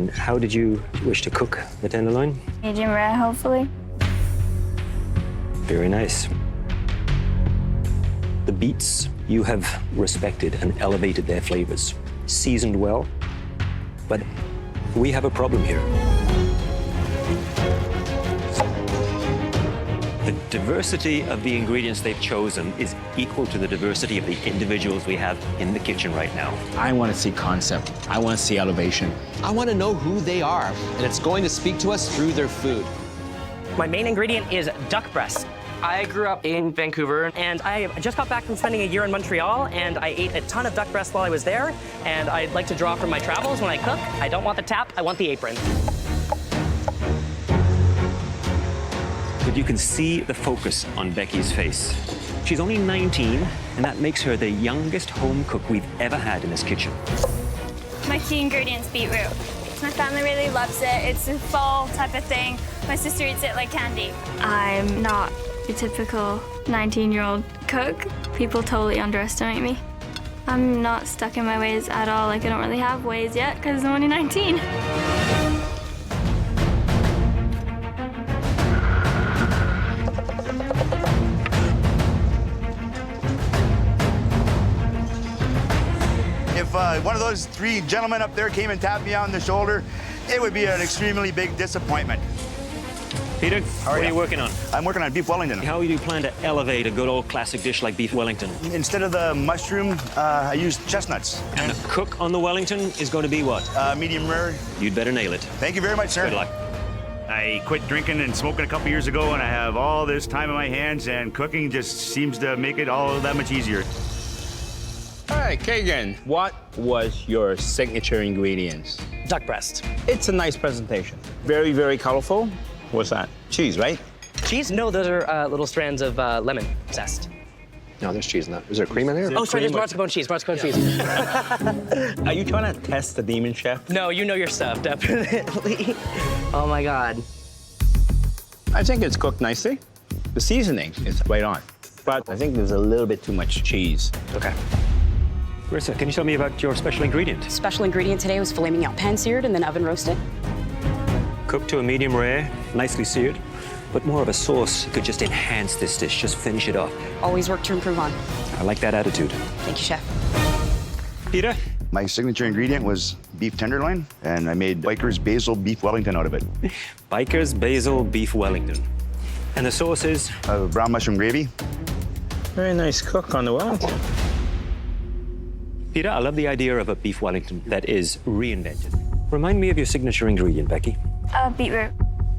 And how did you wish to cook the tenderloin? Medium rare, hopefully. Very nice. The beets, you have respected and elevated their flavors. Seasoned well, but we have a problem here. The diversity of the ingredients they've chosen is equal to the diversity of the individuals we have in the kitchen right now. I want to see concept. I want to see elevation. I want to know who they are, and it's going to speak to us through their food. My main ingredient is duck breast. I grew up in Vancouver, and I just got back from spending a year in Montreal, and I ate a ton of duck breast while I was there, and I'd like to draw from my travels when I cook. I don't want the tap, I want the apron. But you can see the focus on Becky's face. She's only 19, and that makes her the youngest home cook we've ever had in this kitchen. My key ingredient's beetroot. My family really loves it. It's a fall type of thing. My sister eats it like candy. I'm not a typical 19-year-old cook. People totally underestimate me. I'm not stuck in my ways at all. Like, I don't really have ways yet because I'm only 19. If one of those three gentlemen up there came and tapped me on the shoulder, it would be an extremely big disappointment. Peter, what are you working on? I'm working on beef Wellington. How do you plan to elevate a good old classic dish like beef Wellington? Instead of the mushroom, I used chestnuts. And the cook on the Wellington is going to be what? Medium rare. You'd better nail it. Thank you very much, sir. Good luck. I quit drinking and smoking a couple years ago, and I have all this time in my hands, and cooking just seems to make it all that much easier. All right, Kagan, what was your signature ingredients? Duck breast. It's a nice presentation. Very, very colorful. What's that? Cheese, right? Cheese? No, those are little strands of lemon zest. No, there's cheese in that. Is there cream in there? Oh, sorry, there's mascarpone cheese, cheese. Are you trying to test the demon chef? No, you know your stuff, definitely. Oh my God. I think it's cooked nicely. The seasoning is right on. But I think there's a little bit too much cheese. Okay. Marissa, can you tell me about your special ingredient? Special ingredient today was filet mignon, pan-seared and then oven roasted. Cooked to a medium rare, nicely seared, but more of a sauce could just enhance this dish, just finish it off. Always work to improve on. I like that attitude. Thank you, chef. Peter? My signature ingredient was beef tenderloin, and I made Biker's Basil Beef Wellington out of it. Biker's Basil Beef Wellington. And the sauce is? Brown mushroom gravy. Very nice cook on the Wellington. Peter, I love the idea of a beef Wellington that is reinvented. Remind me of your signature ingredient, Becky. Beetroot.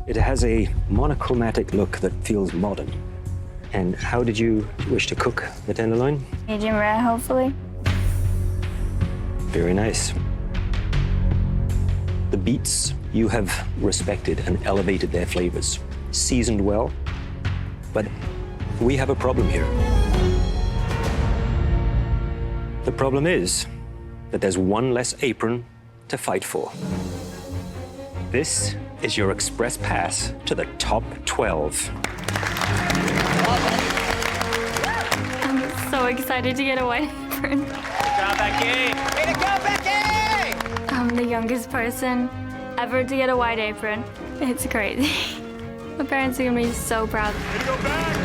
It has a monochromatic look that feels modern. And how did you wish to cook the tenderloin? Medium rare, hopefully. Very nice. The beets, you have respected and elevated their flavors. Seasoned well, but we have a problem here. The problem is that there's one less apron to fight for. This is your express pass to the top 12. I'm so excited to get a white apron. Good job, Becky. Way to go, Becky! I'm the youngest person ever to get a white apron. It's crazy. My parents are gonna be so proud. Way to go, back!